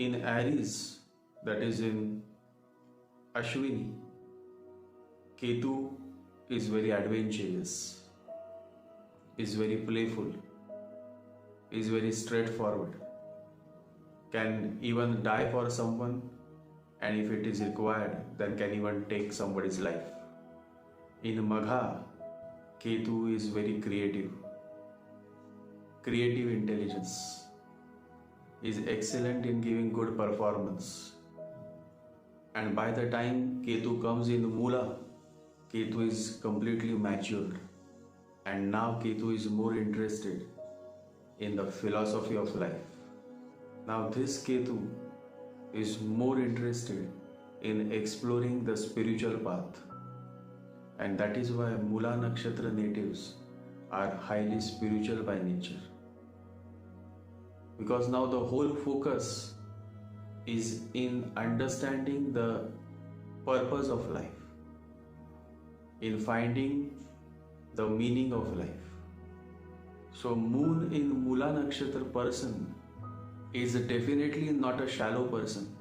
In Aries, that is in Ashwini, Ketu is very adventurous, is very playful, is very straightforward, can even die for someone, and if it is required, then can even take somebody's life. In Magha, Ketu is very creative intelligence, is excellent in giving good performance. And by the time Ketu comes in Mula, Ketu is completely matured. And now Ketu is more interested in the philosophy of life. Now this Ketu is more interested in exploring the spiritual path. And that is why Moola Nakshatra natives are highly spiritual by nature. Because now the whole focus is in understanding the purpose of life, in finding the meaning of life. So Moon in Moola Nakshatra person is definitely not a shallow person,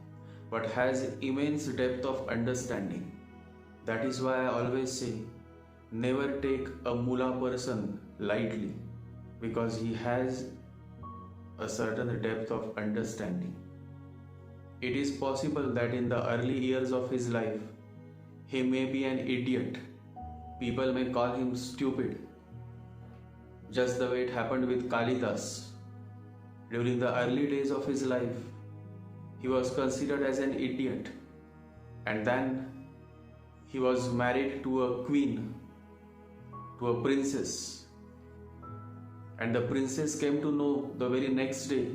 but has immense depth of understanding. That is why I always say, never take a Moola person lightly, because he has a certain depth of understanding. It is possible that in the early years of his life, he may be an idiot. People may call him stupid, just the way it happened with Kalidas. During the early days of his life, he was considered as an idiot, and then he was married to a queen, to a princess. And the princess came to know the very next day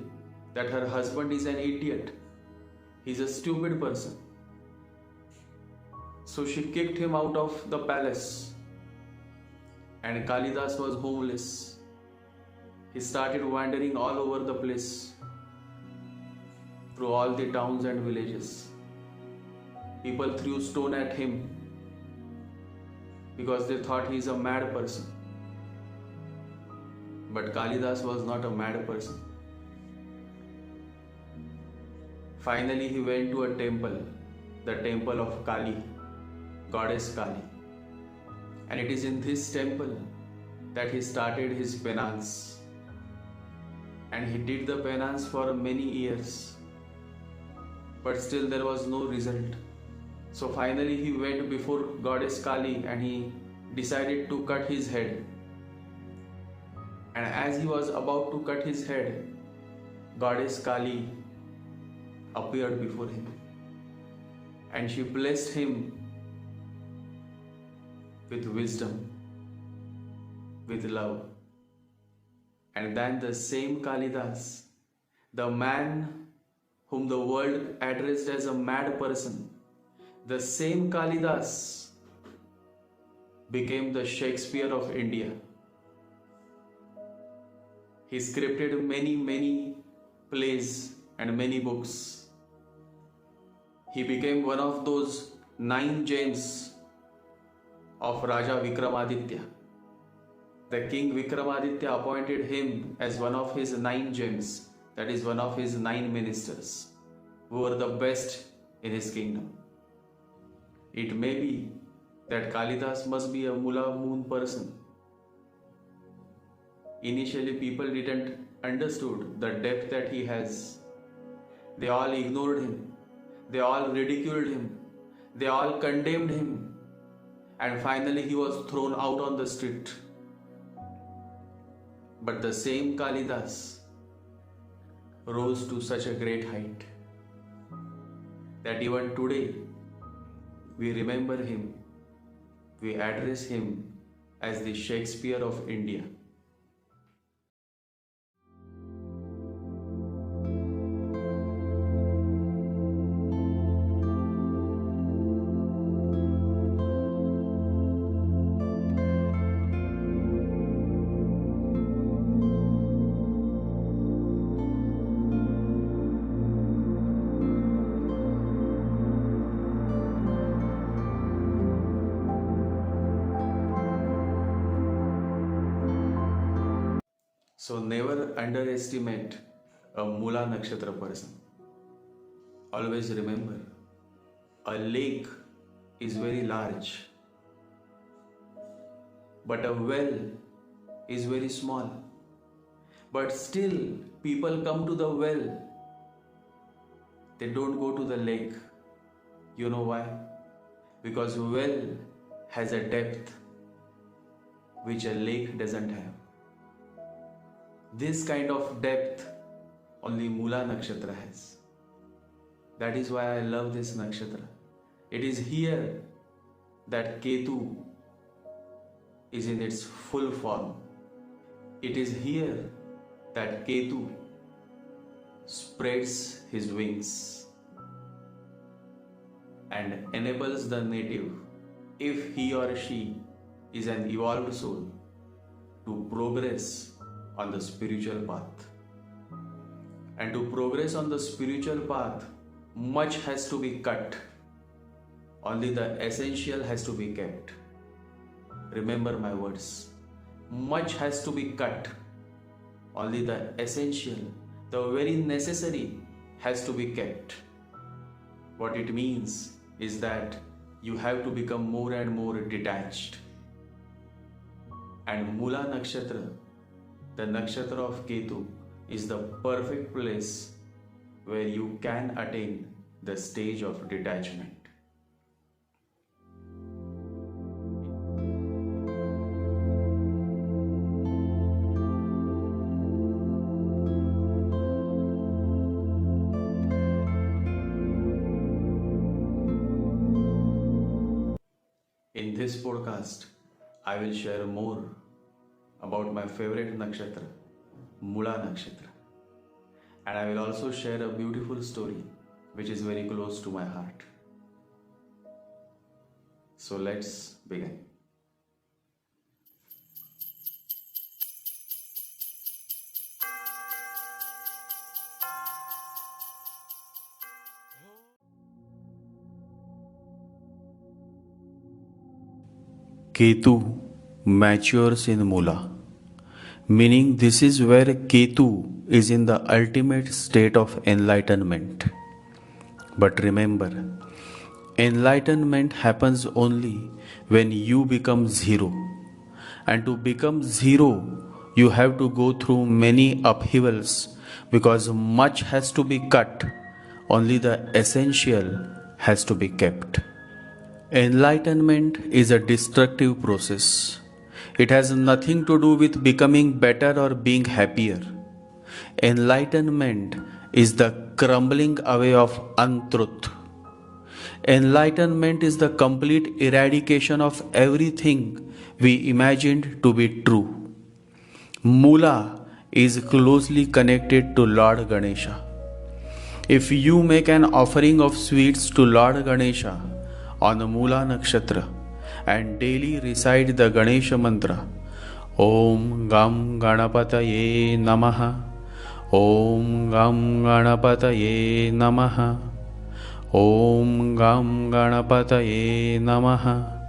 that her husband is an idiot. He's a stupid person. So she kicked him out of the palace. And Kalidas was homeless. He started wandering all over the place, through all the towns and villages. People threw stone at him because they thought he's a mad person. But Kalidas was not a mad person. Finally, he went to a temple, the temple of Kali, goddess Kali. And it is in this temple that he started his penance. And he did the penance for many years. But still there was no result. So finally he went before goddess Kali and he decided to cut his head. And as he was about to cut his head, goddess Kali appeared before him. And she blessed him with wisdom, with love. And then the same Kalidas, the man whom the world addressed as a mad person, the same Kalidas became the Shakespeare of India. He scripted many plays and many books. He became one of those 9 gems of Raja Vikramaditya. The king Vikramaditya appointed him as one of his 9 gems, that is one of his 9 ministers, who were the best in his kingdom. It may be that Kalidas must be a Moola moon person. Initially people didn't understood the depth that he has. They all ignored him. They all ridiculed him. They all condemned him. And finally he was thrown out on the street. But the same Kalidas rose to such a great height that even today we remember him, we address him as the Shakespeare of India. So never underestimate a Moola Nakshatra person. always remember, a lake is very large, but a well is very small. But still, people come to the well. They don't go to the lake. You know why? Because well has a depth which a lake doesn't have. This kind of depth only Moola Nakshatra has. That is why I love this nakshatra. It is here that Ketu is in its full form. It is here that Ketu spreads his wings and enables the native, if he or she is an evolved soul, to progress on the spiritual path. And to progress on the spiritual path, much has to be cut. Only the essential has to be kept. Remember my words. Much has to be cut. Only the essential, the very necessary, has to be kept. What it means is that you have to become more and more detached. And Moola Nakshatra, the nakshatra of Ketu, is the perfect place where you can attain the stage of detachment. In this podcast, I will share more about my favorite nakshatra, Moola Nakshatra. And I will also share a beautiful story which is very close to my heart. So let's begin. Ketu matures in Mula, meaning this is where Ketu is in the ultimate state of enlightenment. But remember, enlightenment happens only when you become zero. And to become zero, you have to go through many upheavals because much has to be cut, only the essential has to be kept. Enlightenment is a destructive process. It has nothing to do with becoming better or being happier. Enlightenment is the crumbling away of untruth. Enlightenment is the complete eradication of everything we imagined to be true. Mula is closely connected to Lord Ganesha. If you make an offering of sweets to Lord Ganesha on the Moola Nakshatra and daily recite the Ganesha mantra, Om Gam Ganapataye Namaha, Om Gam Ganapataye Namaha, Om Gam Ganapataye Namaha,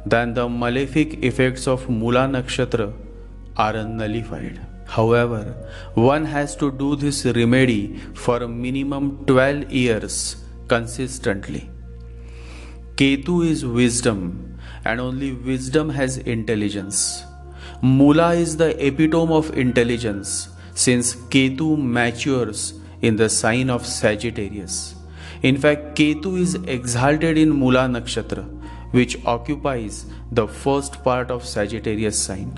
then the malefic effects of Moola Nakshatra are nullified. However, one has to do this remedy for a minimum 12 years consistently. Ketu is wisdom, and only wisdom has intelligence. Mula is the epitome of intelligence, since Ketu matures in the sign of Sagittarius. In fact, Ketu is exalted in Moola Nakshatra, which occupies the first part of Sagittarius sign.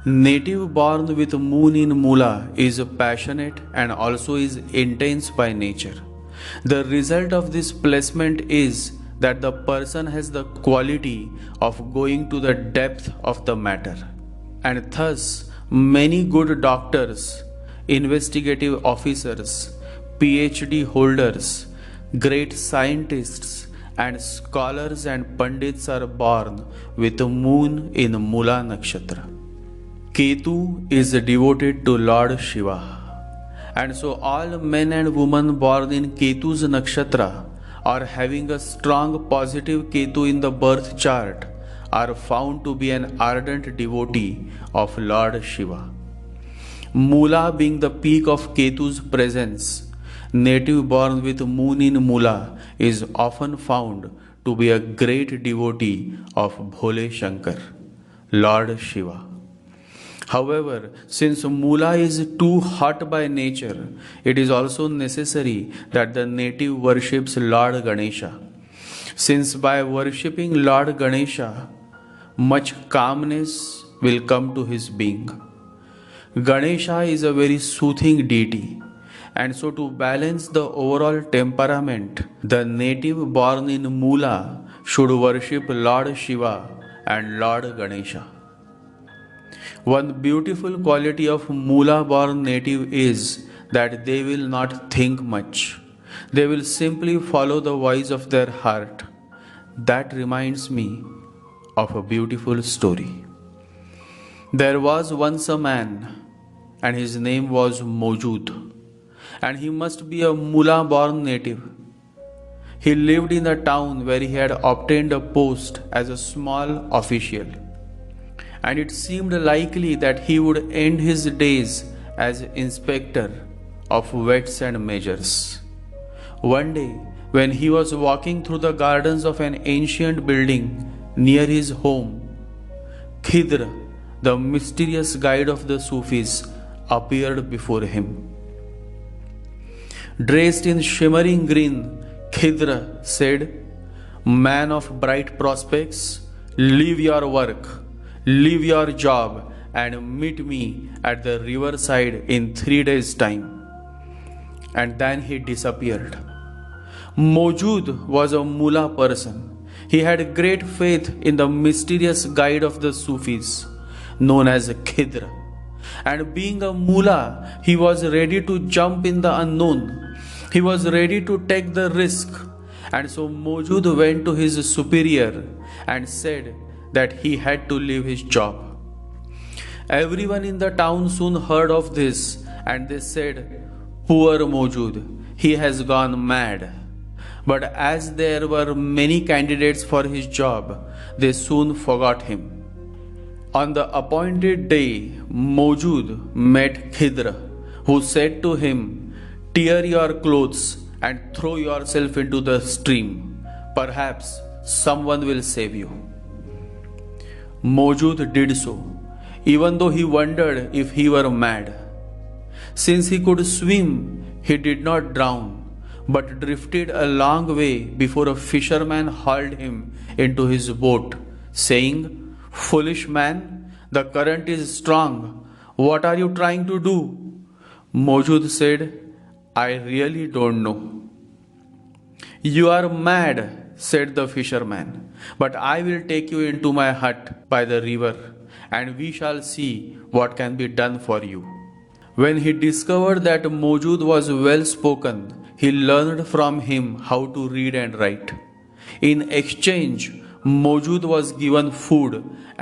Native born with moon in Mula is passionate and also is intense by nature. The result of this placement is that the person has the quality of going to the depth of the matter. And thus, many good doctors, investigative officers, PhD holders, great scientists, and scholars and pandits are born with a moon in Moola Nakshatra. Ketu is devoted to Lord Shiva. And so all men and women born in Ketu's Nakshatra or having a strong positive Ketu in the birth chart are found to be an ardent devotee of Lord Shiva. Mula being the peak of Ketu's presence, native born with moon in Mula, is often found to be a great devotee of Bhole Shankar, Lord Shiva. However, since Mula is too hot by nature, it is also necessary that the native worships Lord Ganesha. Since by worshipping Lord Ganesha, much calmness will come to his being. Ganesha is a very soothing deity, and so to balance the overall temperament, the native born in Mula should worship Lord Shiva and Lord Ganesha. One beautiful quality of Mula born native is that they will not think much. They will simply follow the voice of their heart. That reminds me of a beautiful story. There was once a man, and his name was Mujud, and he must be a Mula born native. He lived in a town where he had obtained a post as a small official, and it seemed likely that he would end his days as inspector of weights and measures. One day, when he was walking through the gardens of an ancient building near his home, Khidr, the mysterious guide of the Sufis, appeared before him. Dressed in shimmering green, Khidr said, "Man of bright prospects, leave your work, leave your job, and meet me at the riverside in 3 days' time." And then he disappeared. Mujud was a Mula person. He had great faith in the mysterious guide of the Sufis, known as Khidr. And being a Mula, he was ready to jump in the unknown. He was ready to take the risk. And so Mujud went to his superior and said that he had to leave his job. Everyone in the town soon heard of this, and they said, "Poor Mujud, he has gone mad." But as there were many candidates for his job, they soon forgot him. On the appointed day, Mujud met Khidr, who said to him, "Tear your clothes and throw yourself into the stream. Perhaps someone will save you." Mujud did so, even though he wondered if he were mad. Since he could swim, he did not drown, but drifted a long way before a fisherman hauled him into his boat, saying, "Foolish man, the current is strong. What are you trying to do?" Mujud said, "I really don't know." "You are mad," said the fisherman, "but I will take you into my hut by the river, and we shall see what can be done for you." When he discovered that Mujud was well spoken, he learned from him how to read and write. In exchange, Mujud was given food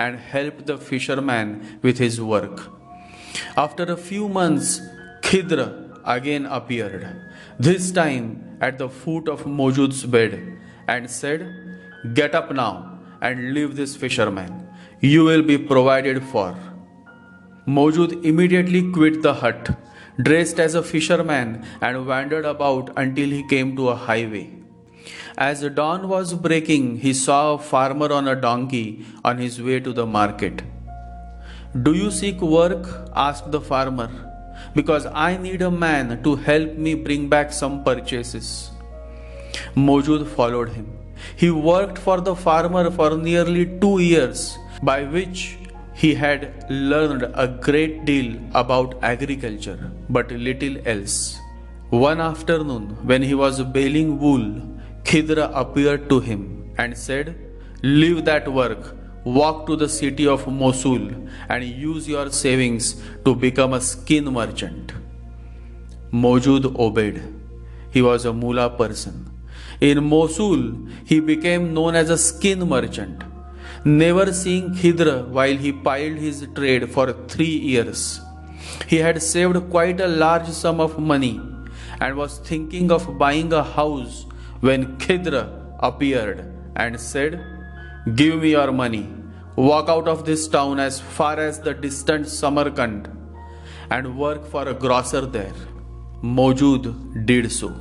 and helped the fisherman with his work. After a few months, Khidr again appeared, this time at the foot of Mujud's bed, and said, "Get up now and leave this fisherman. You will be provided for." Mujud immediately quit the hut, dressed as a fisherman, and wandered about until he came to a highway. As dawn was breaking, he saw a farmer on a donkey on his way to the market. "Do you seek work?" asked the farmer, "because I need a man to help me bring back some purchases." Mujud followed him. He worked for the farmer for nearly 2 years, by which he had learned a great deal about agriculture, but little else. One afternoon, when he was baling wool, Khidr appeared to him and said, "Leave that work, walk to the city of Mosul, and use your savings to become a skin merchant." Mujud obeyed. He was a Mula person. In Mosul, he became known as a skin merchant. Never seeing Khidr while he plied his trade for 3 years, he had saved quite a large sum of money and was thinking of buying a house when Khidr appeared and said, "Give me your money, walk out of this town as far as the distant Samarkand and work for a grocer there." Mujud did so.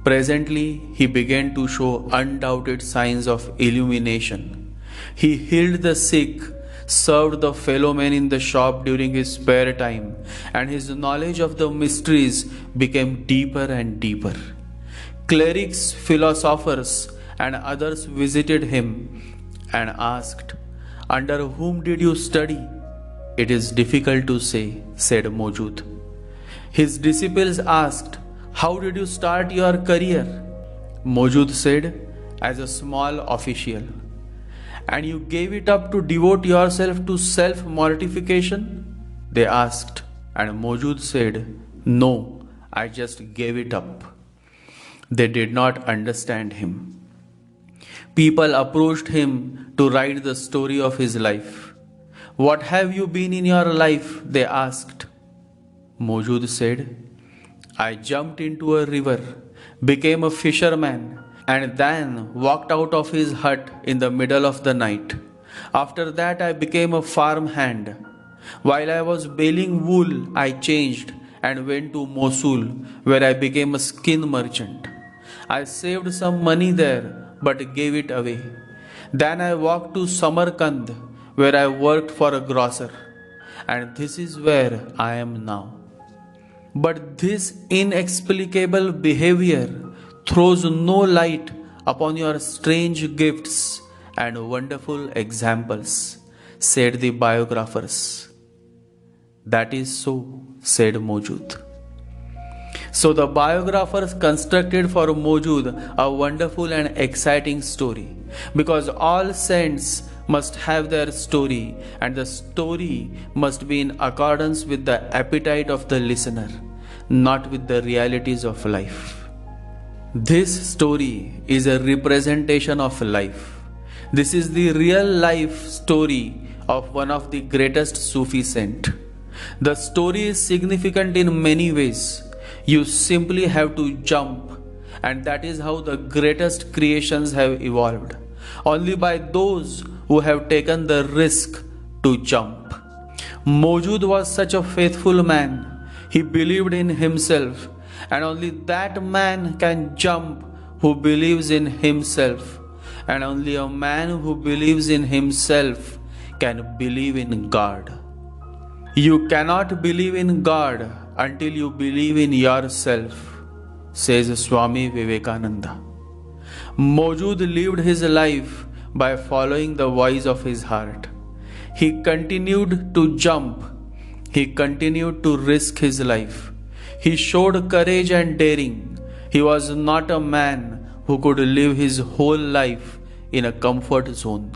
Presently, he began to show undoubted signs of illumination. He healed the sick, served the fellow men in the shop during his spare time, and his knowledge of the mysteries became deeper and deeper. Clerics, philosophers, and others visited him and asked, "Under whom did you study?" "It is difficult to say," said Mujud. His disciples asked, "How did you start your career?" Mujud said, "As a small official." "And you gave it up to devote yourself to self-mortification?" they asked, and Mujud said, "No, I just gave it up." They did not understand him. People approached him to write the story of his life. "What have you been in your life?" they asked. Mujud said, "I jumped into a river, became a fisherman, and then walked out of his hut in the middle of the night. After that, I became a farm hand. While I was baling wool, I changed and went to Mosul, where I became a skin merchant. I saved some money there, but gave it away. Then I walked to Samarkand, where I worked for a grocer, and this is where I am now." But this inexplicable behavior throws no light upon your strange gifts and wonderful examples, said the biographers. "That is so," said Mujud. So the biographers constructed for Mujud a wonderful and exciting story, because all saints must have their story, and the story must be in accordance with the appetite of the listener, not with the realities of life. This story is a representation of life. This is the real life story of one of the greatest Sufi saint. The story is significant in many ways. You simply have to jump, and that is how the greatest creations have evolved. Only by those who have taken the risk to jump. Mujud was such a faithful man. He believed in himself, and only that man can jump who believes in himself, and only a man who believes in himself can believe in God. You cannot believe in God until you believe in yourself, says Swami Vivekananda. Mujud lived his life by following the voice of his heart. He continued to jump. He continued to risk his life. He showed courage and daring. He was not a man who could live his whole life in a comfort zone.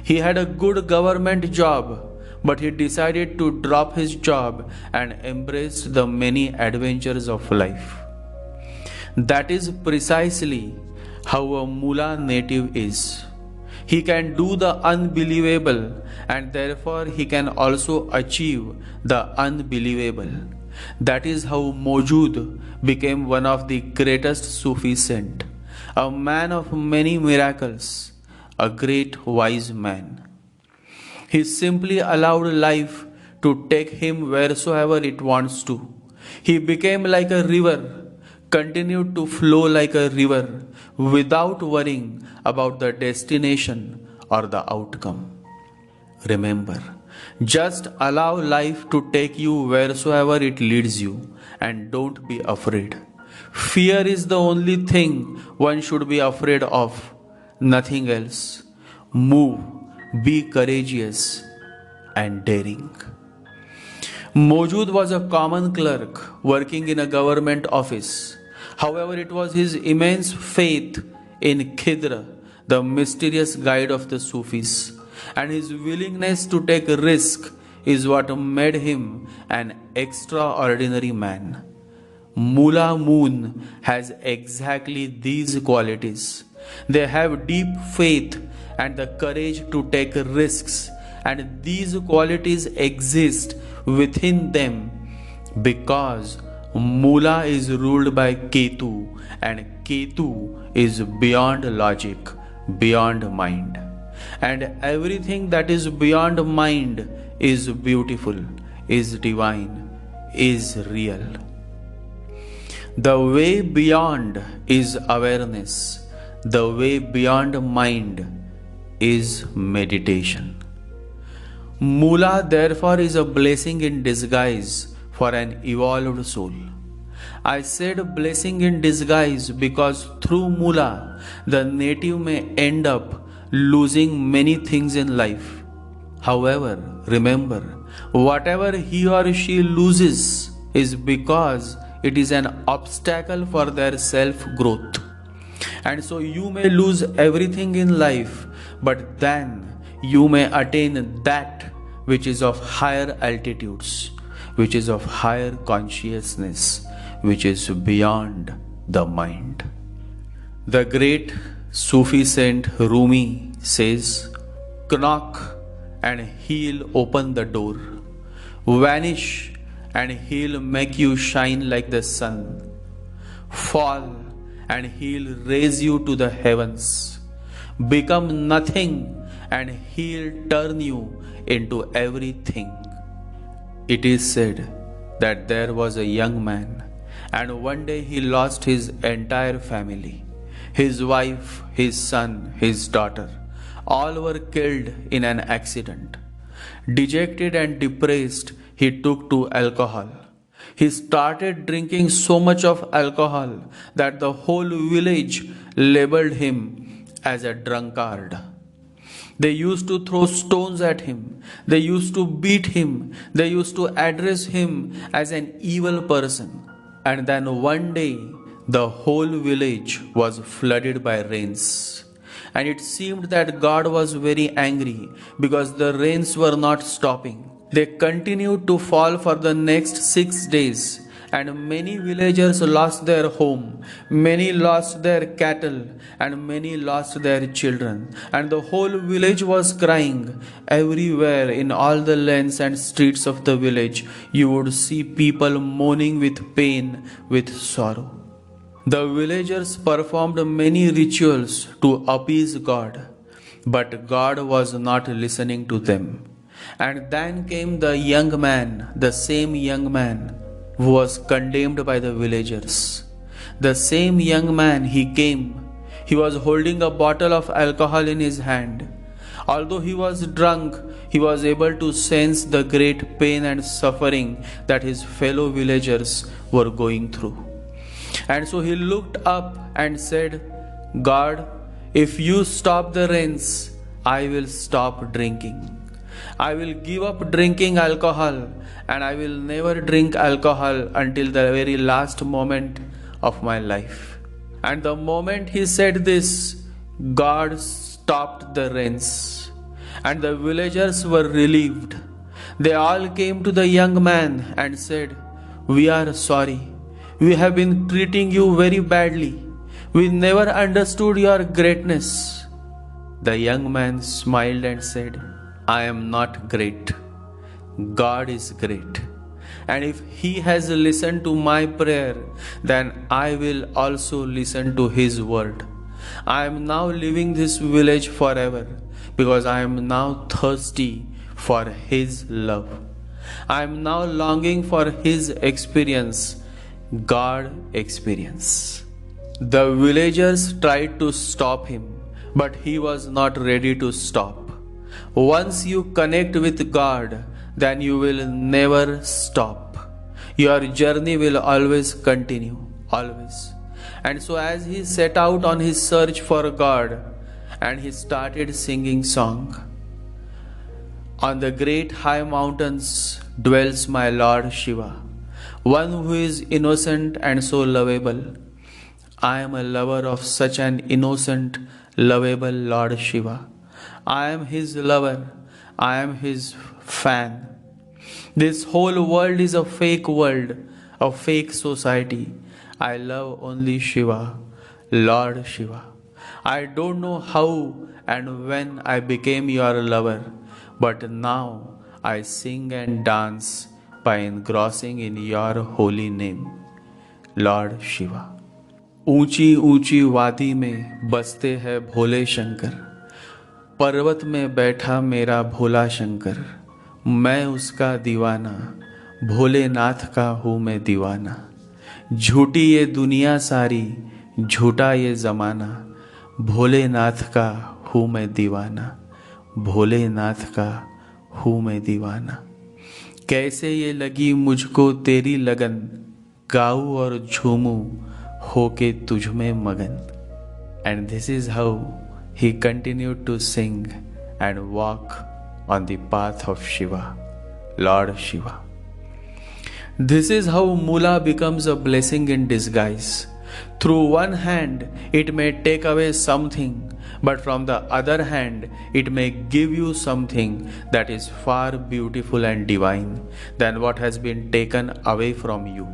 He had a good government job, but he decided to drop his job and embraced the many adventures of life. That is precisely how a Mula native is. He can do the unbelievable, and therefore he can also achieve the unbelievable. That is how Mujud became one of the greatest Sufi saints, a man of many miracles, a great wise man. He simply allowed life to take him wheresoever it wants to. He became like a river, continued to flow like a river without worrying about the destination or the outcome. Remember, just allow life to take you wheresoever it leads you, and don't be afraid. Fear is the only thing one should be afraid of, nothing else. Move. Be courageous and daring. Mujud was a common clerk working in a government office. However, it was his immense faith in Khidr, the mysterious guide of the Sufis, and his willingness to take risk is what made him an extraordinary man. Moola Moon has exactly these qualities. They have deep faith and the courage to take risks, and these qualities exist within them because Mula is ruled by Ketu, and Ketu is beyond logic, beyond mind. And everything that is beyond mind is beautiful, is divine, is real. The way beyond is awareness. The way beyond mind is meditation. Mula therefore is a blessing in disguise for an evolved soul. I said blessing in disguise because through Mula, the native may end up losing many things in life. However, remember, whatever he or she loses is because it is an obstacle for their self growth. And so you may lose everything in life, but then you may attain that which is of higher altitudes, which is of higher consciousness, which is beyond the mind. The great Sufi saint Rumi says, knock and he'll open the door. Vanish and he'll make you shine like the sun. Fall and he'll raise you to the heavens. Become nothing and he'll turn you into everything. It is said that there was a young man, and one day he lost his entire family. His wife, his son, his daughter, all were killed in an accident. Dejected and depressed, he took to alcohol. He started drinking so much of alcohol that the whole village labeled him as a drunkard. They used to throw stones at him. They used to beat him. They used to address him as an evil person. And then one day, the whole village was flooded by rains. And it seemed that God was very angry because the rains were not stopping. They continued to fall for the next 6 days, and many villagers lost their home, many lost their cattle, and many lost their children. And the whole village was crying. Everywhere in all the lanes and streets of the village, you would see people mourning with pain, with sorrow. The villagers performed many rituals to appease God, but God was not listening to them. And then came the young man, the same young man who was condemned by the villagers. The same young man, he came. He was holding a bottle of alcohol in his hand. Although he was drunk, he was able to sense the great pain and suffering that his fellow villagers were going through. And so he looked up and said, God, if you stop the rains, I will stop drinking. I will give up drinking alcohol, and I will never drink alcohol until the very last moment of my life. And the moment he said this, God stopped the rains, and the villagers were relieved. They all came to the young man and said, we are sorry. We have been treating you very badly. We never understood your greatness. The young man smiled and said, I am not great. God is great. And if He has listened to my prayer, then I will also listen to His word. I am now leaving this village forever because I am now thirsty for His love. I am now longing for His experience, God experience. The villagers tried to stop him, but he was not ready to stop. Once you connect with God, then you will never stop. Your journey will always continue, always. And so as he set out on his search for God, and he started singing song. On the great high mountains dwells my Lord Shiva, one who is innocent and so lovable. I am a lover of such an innocent, lovable Lord Shiva. I am His lover. I am His fan. This whole world is a fake world, a fake society. I love only Shiva, Lord Shiva. I don't know how and when I became your lover, but now I sing and dance by engrossing in your holy name, Lord Shiva. ऊंची ऊंची वादी में बसते हैं भोले शंकर, पर्वत में बैठा मेरा भोला शंकर, मैं उसका दीवाना, भोलेनाथ का हूँ मैं दीवाना। झूठी ये दुनिया सारी, झूठा ये ज़माना, भोलेनाथ का हूँ मैं दीवाना, भोलेनाथ का हूँ मैं दीवाना। कैसे ये लगी मुझको तेरी लगन, गाऊँ और झूमूं होके तुझ में मगन। And this is how he continued to sing and walk on the path of Shiva, Lord Shiva. This is how Mula becomes a blessing in disguise. Through one hand, it may take away something, but from the other hand, it may give you something that is far beautiful and divine than what has been taken away from you.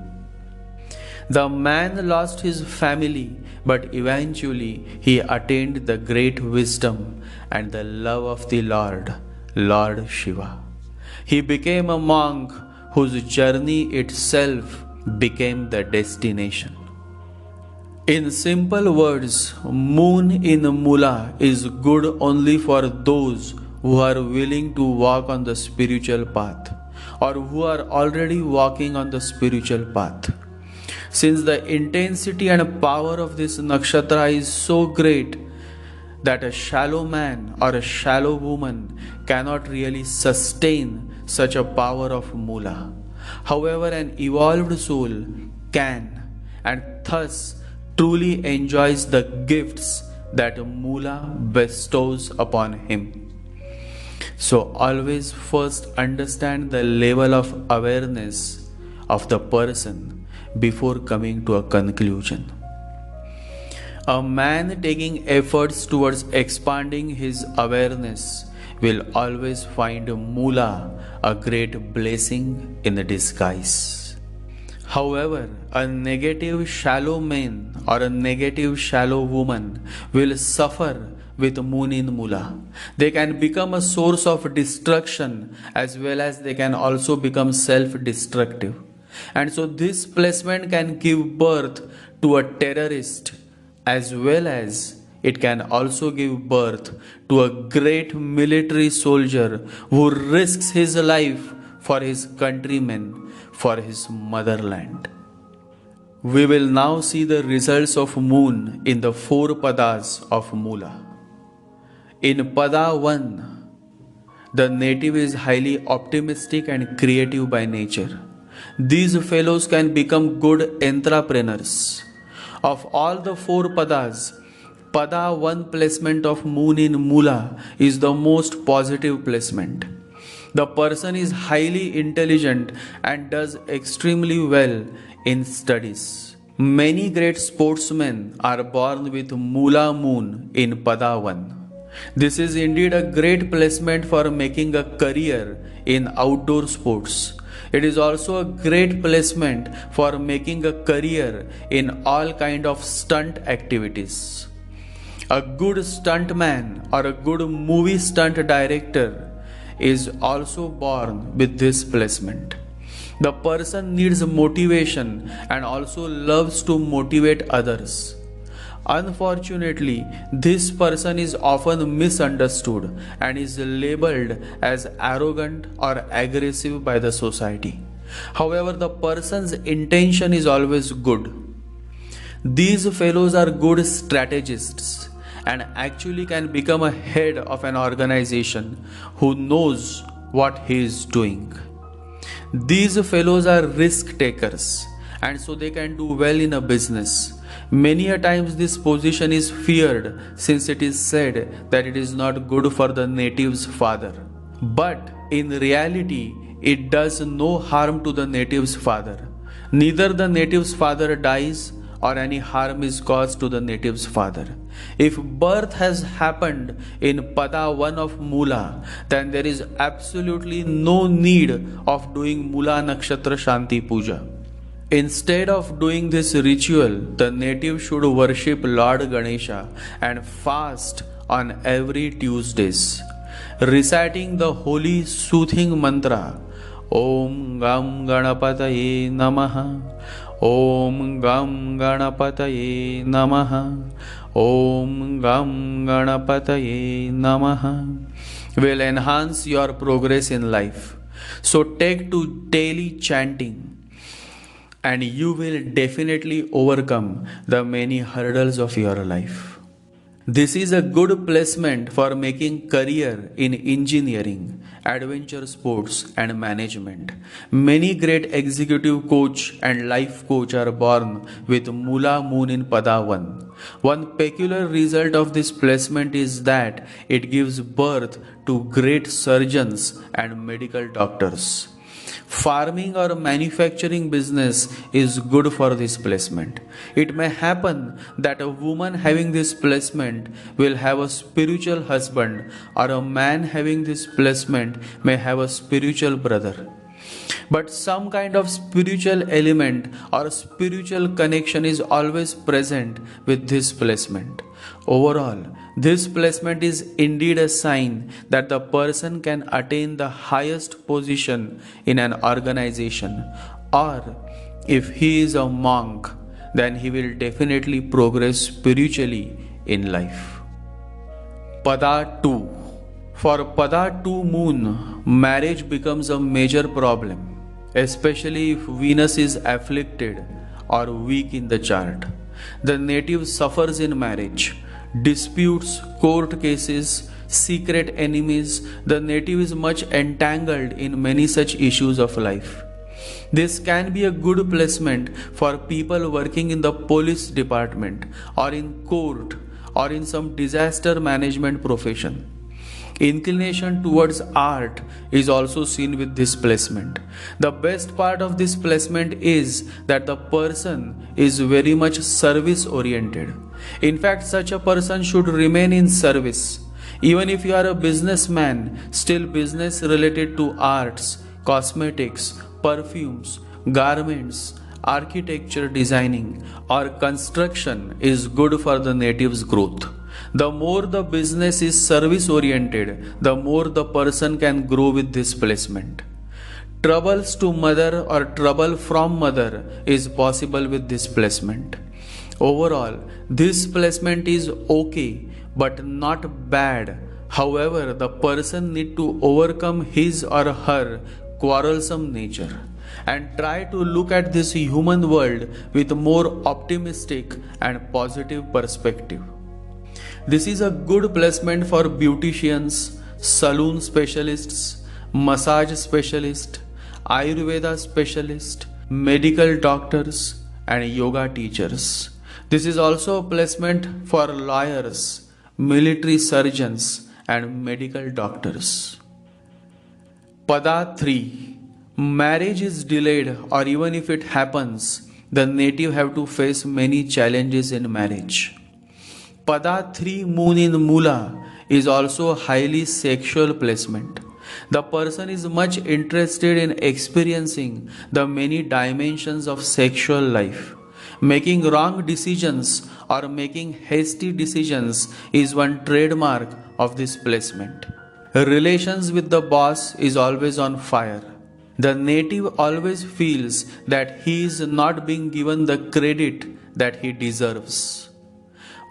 The man lost his family, but eventually he attained the great wisdom and the love of the Lord, Lord Shiva. He became a monk whose journey itself became the destination. In simple words, moon in Mula is good only for those who are willing to walk on the spiritual path or who are already walking on the spiritual path. Since the intensity and power of this nakshatra is so great that a shallow man or a shallow woman cannot really sustain such a power of Mula. However, an evolved soul can, and thus truly enjoys the gifts that Mula bestows upon him. So always first understand the level of awareness of the person before coming to a conclusion. A man taking efforts towards expanding his awareness will always find Mula a great blessing in disguise. However, a negative shallow man or a negative shallow woman will suffer with moon in Mula. They can become a source of destruction as well as they can also become self-destructive. And so this placement can give birth to a terrorist as well as it can also give birth to a great military soldier who risks his life for his countrymen, for his motherland. We will now see the results of moon in the 4 padas of Mula. In pada 1, the native is highly optimistic and creative by nature. These fellows can become good entrepreneurs. Of all the 4 padas, pada 1 placement of moon in Mula is the most positive placement. The person is highly intelligent and does extremely well in studies. Many great sportsmen are born with Mula moon in pada 1. This is indeed a great placement for making a career in outdoor sports. It is also a great placement for making a career in all kind of stunt activities. A good stuntman or a good movie stunt director is also born with this placement. The person needs motivation and also loves to motivate others. Unfortunately, this person is often misunderstood and is labeled as arrogant or aggressive by the society. However, the person's intention is always good. These fellows are good strategists and actually can become a head of an organization who knows what he is doing. These fellows are risk takers and so they can do well in a business. Many a times this position is feared since it is said that it is not good for the native's father. But in reality, it does no harm to the native's father. Neither the native's father dies or any harm is caused to the native's father. If birth has happened in pada 1 of Mula, then there is absolutely no need of doing Moola Nakshatra Shanti Puja. Instead of doing this ritual, the native should worship Lord Ganesha and fast on every Tuesdays, reciting the holy soothing mantra Om Gam Ganapataye Namaha, Om Gam Ganapataye Namaha, Om Gam Ganapataye Namaha will enhance your progress in life. So take to daily chanting. and you will definitely overcome the many hurdles of your life. This is a good placement for making career in engineering, adventure sports and management. Many great executive coach and life coach are born with Mula moon in Pada 1. One peculiar result of this placement is that it gives birth to great surgeons and medical doctors. Farming or manufacturing business is good for this placement. It may happen that a woman having this placement will have a spiritual husband, or a man having this placement may have a spiritual brother. But some kind of spiritual element or spiritual connection is always present with this placement. Overall, this placement is indeed a sign that the person can attain the highest position in an organization, or if he is a monk, then he will definitely progress spiritually in life. Pada 2. For Pada 2 moon, marriage becomes a major problem, especially if Venus is afflicted or weak in the chart. The native suffers in marriage. Disputes, court cases, secret enemies, the native is much entangled in many such issues of life. This can be a good placement for people working in the police department or in court or in some disaster management profession. Inclination towards art is also seen with this placement. The best part of this placement is that the person is very much service oriented. In fact, such a person should remain in service. Even if you are a businessman, still business related to arts, cosmetics, perfumes, garments, architecture designing or construction is good for the native's growth. The more the business is service oriented, the more the person can grow with this placement. Troubles to mother or trouble from mother is possible with this placement. Overall, this placement is okay but not bad. However, the person need to overcome his or her quarrelsome nature and try to look at this human world with more optimistic and positive perspective. This is a good placement for beauticians, saloon specialists, massage specialists, Ayurveda specialists, medical doctors, and yoga teachers. This is also a placement for lawyers, military surgeons, and medical doctors. Pada 3. Marriage is delayed, or even if it happens, the native have to face many challenges in marriage. Pada 3 moon in Mula is also a highly sexual placement. The person is much interested in experiencing the many dimensions of sexual life. Making wrong decisions or making hasty decisions is one trademark of this placement. Relations with the boss is always on fire. The native always feels that he is not being given the credit that he deserves.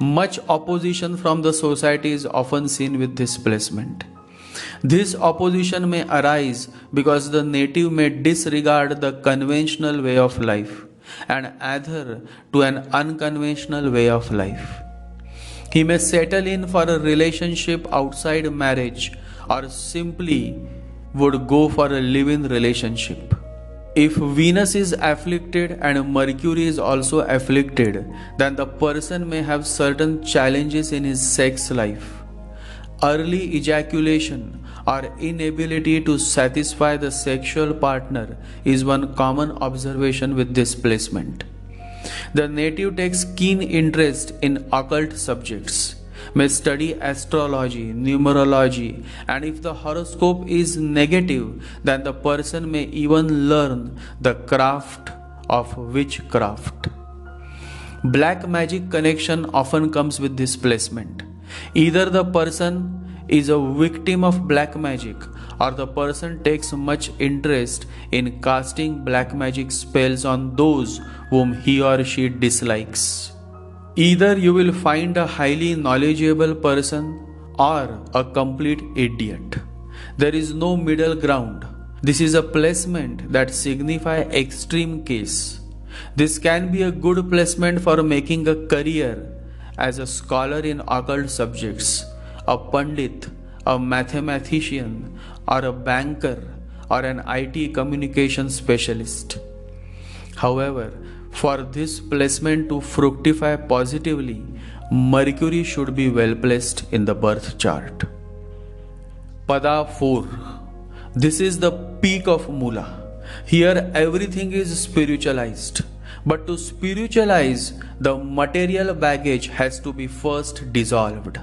Much opposition from the society is often seen with this placement. This opposition may arise because the native may disregard the conventional way of life and adhere to an unconventional way of life. He may settle in for a relationship outside marriage or simply would go for a live-in relationship. If Venus is afflicted and Mercury is also afflicted, then the person may have certain challenges in his sex life. Early ejaculation or inability to satisfy the sexual partner is one common observation with this placement. The native takes keen interest in occult subjects, may study astrology, numerology, and if the horoscope is negative, then the person may even learn the craft of witchcraft. Black magic connection often comes with this placement. Either the person is a victim of black magic or the person takes much interest in casting black magic spells on those whom he or she dislikes. Either you will find a highly knowledgeable person or a complete idiot. There is no middle ground. This is a placement that signifies extreme case. This can be a good placement for making a career as a scholar in occult subjects, a pandit, a mathematician, or a banker, or an IT communication specialist. However, for this placement to fructify positively, Mercury should be well placed in the birth chart. Pada 4. This is the peak of Mula. Here everything is spiritualized. But to spiritualize, the material baggage has to be first dissolved.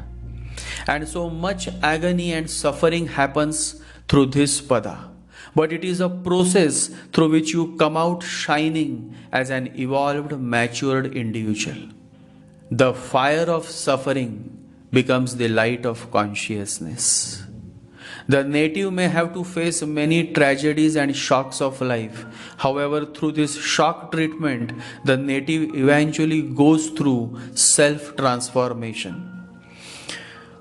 And so much agony and suffering happens through this pada. But it is a process through which you come out shining as an evolved, matured individual. The fire of suffering becomes the light of consciousness. The native may have to face many tragedies and shocks of life. However, through this shock treatment, the native eventually goes through self-transformation.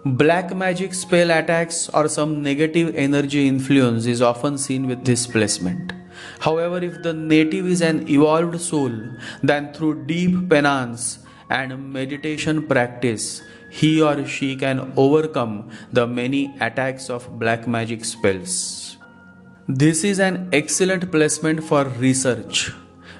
Black magic spell attacks or some negative energy influence is often seen with this placement. However, if the native is an evolved soul, then through deep penance and meditation practice, he or she can overcome the many attacks of black magic spells. This is an excellent placement for research.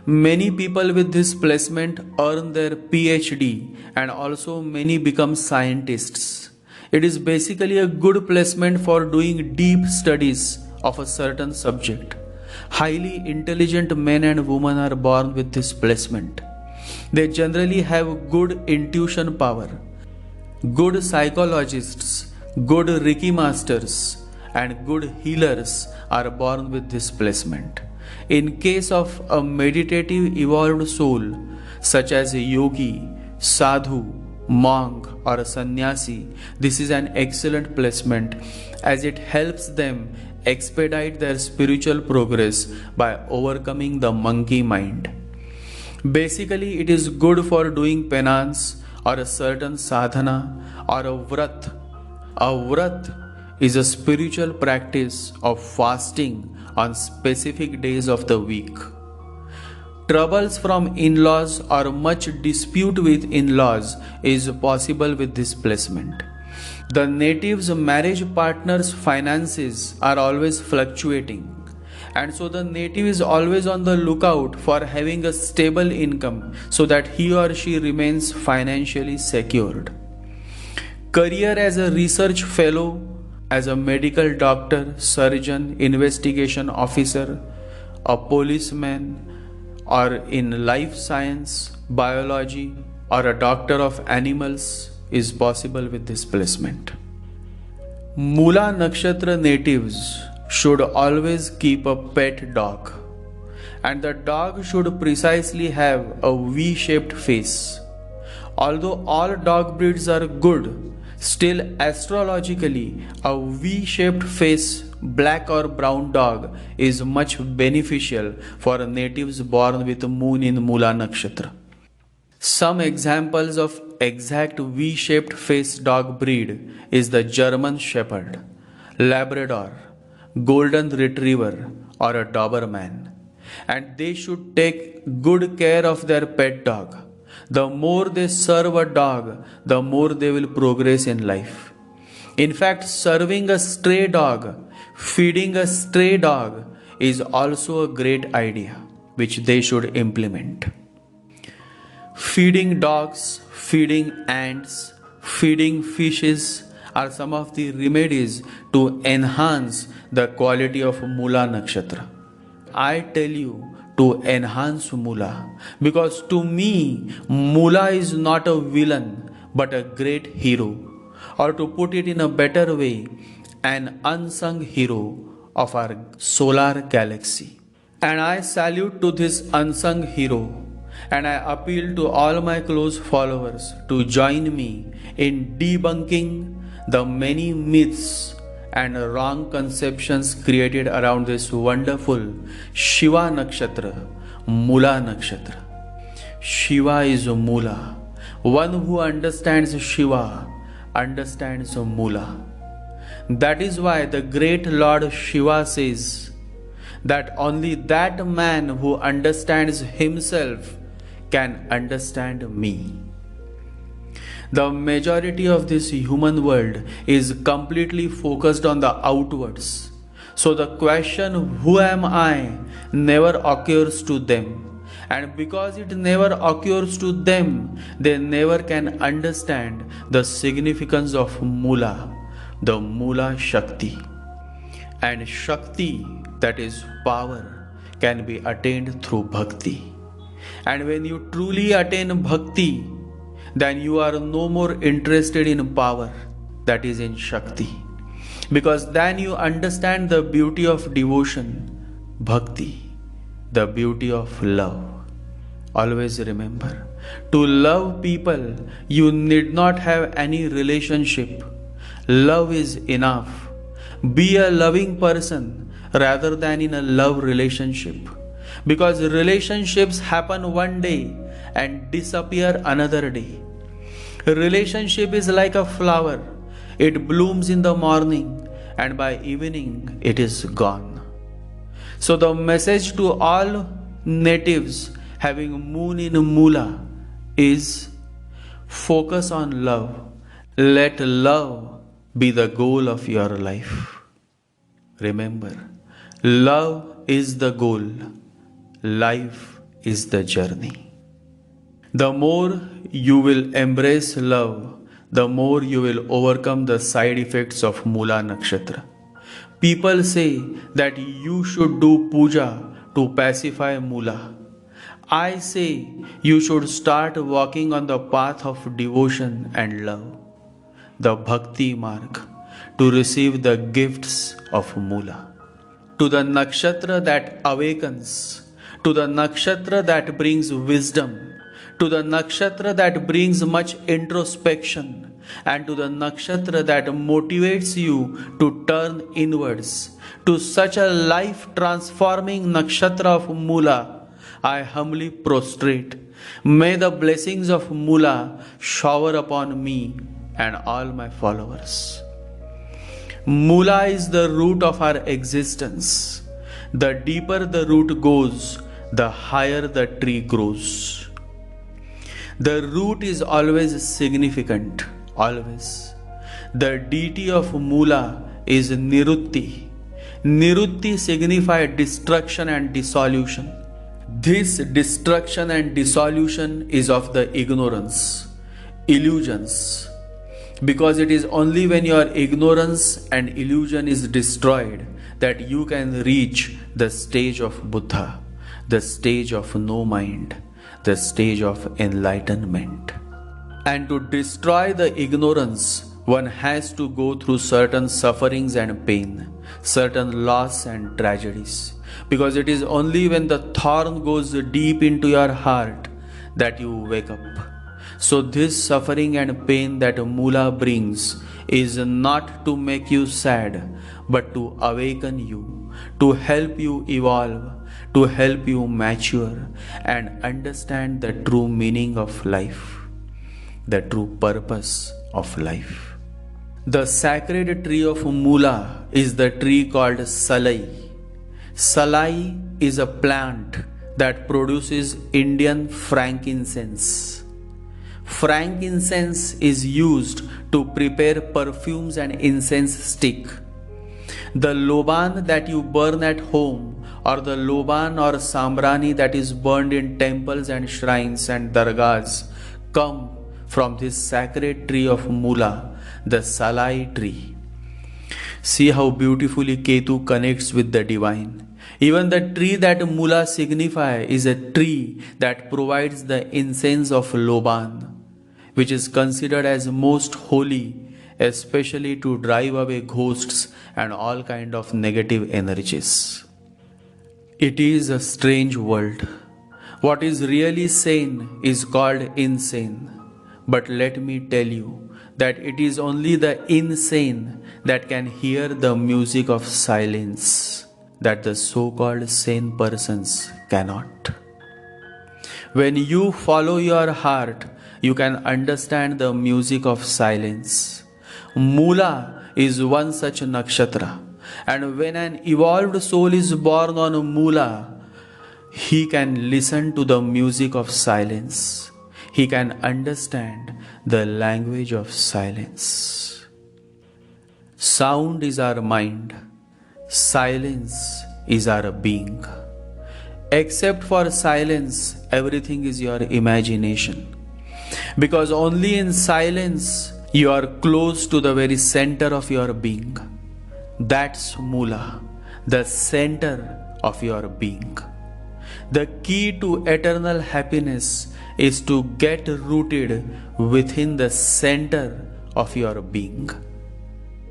Many people with this placement earn their PhD and also many become scientists. It is basically a good placement for doing deep studies of a certain subject. Highly intelligent men and women are born with this placement. They generally have good intuition power. Good psychologists, good Reiki masters, and good healers are born with this placement. In case of a meditative evolved soul, such as a yogi, sadhu, monk, or a sannyasi, this is an excellent placement as it helps them expedite their spiritual progress by overcoming the monkey mind. Basically, it is good for doing penance or a certain sadhana or a vrat. A vrat is a spiritual practice of fasting on specific days of the week. Troubles from in-laws or much dispute with in-laws is possible with this placement. The native's marriage partner's finances are always fluctuating, and so the native is always on the lookout for having a stable income so that he or she remains financially secured. Career as a research fellow, as a medical doctor, surgeon, investigation officer, a policeman, or in life science, biology, or a doctor of animals is possible with this placement. Moola Nakshatra natives should always keep a pet dog, and the dog should precisely have a V-shaped face. Although all dog breeds are good, still astrologically a V-shaped face black or brown dog is much beneficial for natives born with moon in Moola Nakshatra. Some examples of exact V-shaped face dog breed is the German Shepherd, Labrador, Golden Retriever, or a Doberman, and they should take good care of their pet dog. The more they serve a dog, the more they will progress in life. In fact, serving a stray dog, feeding a stray dog is also a great idea which they should implement. Feeding dogs, feeding ants, feeding fishes are some of the remedies to enhance the quality of Moola Nakshatra. I tell you to enhance Mula because to me Mula is not a villain but a great hero, or to put it in a better way, an unsung hero of our solar galaxy. And I salute to this unsung hero, and I appeal to all my close followers to join me in debunking the many myths and wrong conceptions created around this wonderful Shiva Nakshatra, Mula Nakshatra. Shiva is Mula. One who understands Shiva understands Mula. That is why the great Lord Shiva says, that only that man who understands himself can understand me. The majority of this human world is completely focused on the outwards. So the question, who am I, never occurs to them. And because it never occurs to them, they never can understand the significance of Mula, the Mula Shakti. And Shakti, that is power, can be attained through Bhakti. And when you truly attain Bhakti, then you are no more interested in power, that is in Shakti. Because then you understand the beauty of devotion, Bhakti, the beauty of love. Always remember, to love people, you need not have any relationship. Love is enough. Be a loving person rather than in a love relationship. Because relationships happen one day and disappear another day. A relationship is like a flower. It blooms in the morning and by evening it is gone. So the message to all natives having moon in Mula is focus on love. Let love be the goal of your life. Remember, love is the goal. Life is the journey. The more you will embrace love, the more you will overcome the side effects of Moola Nakshatra. People say that you should do puja to pacify Mula. I say you should start walking on the path of devotion and love, the Bhakti Marg, to receive the gifts of Mula. To the nakshatra that awakens, to the nakshatra that brings wisdom, to the nakshatra that brings much introspection, and to the nakshatra that motivates you to turn inwards, to such a life transforming nakshatra of Mula, I humbly prostrate. May the blessings of Mula shower upon me and all my followers. Mula is the root of our existence. The deeper the root goes, the higher the tree grows. The root is always significant, always. The deity of Mula is Nirutti. Nirutti signifies destruction and dissolution. This destruction and dissolution is of the ignorance, illusions. Because it is only when your ignorance and illusion is destroyed that you can reach the stage of Buddha, the stage of no mind, the stage of enlightenment. And to destroy the ignorance, one has to go through certain sufferings and pain, certain loss and tragedies. Because it is only when the thorn goes deep into your heart that you wake up. So this suffering and pain that Mula brings is not to make you sad, but to awaken you, to help you evolve, to help you mature and understand the true meaning of life, the true purpose of life. The sacred tree of Mula is the tree called Salai. Salai is a plant that produces Indian frankincense. Frankincense is used to prepare perfumes and incense stick. The loban that you burn at home, or the loban or sambrani that is burned in temples and shrines and dargahs, come from this sacred tree of Mula, the Salai tree. See how beautifully Ketu connects with the divine. Even the tree that Mula signifies is a tree that provides the incense of Loban, which is considered as most holy, especially to drive away ghosts and all kind of negative energies. It is a strange world. What is really sane is called insane. But let me tell you that it is only the insane that can hear the music of silence, that the so-called sane persons cannot. When you follow your heart, you can understand the music of silence. Mula is one such nakshatra. And when an evolved soul is born on Mula, he can listen to the music of silence. He can understand the language of silence. Sound is our mind. Silence is our being. Except for silence, everything is your imagination. Because only in silence you are close to the very center of your being. That's Mula, the center of your being. The key to eternal happiness is to get rooted within the center of your being.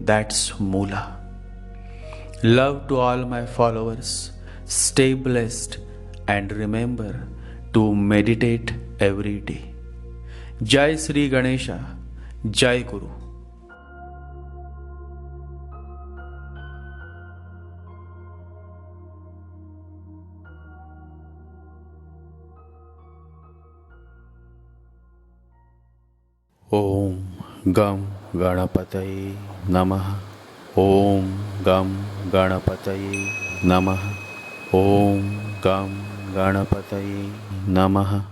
That's Mula. Love to all my followers. Stay blessed and remember to meditate every day. Jai Sri Ganesha, Jai Guru. Om Gam Ganapataye Namaha. Om Gam Ganapataye Namaha. Om Gam Ganapataye Namaha.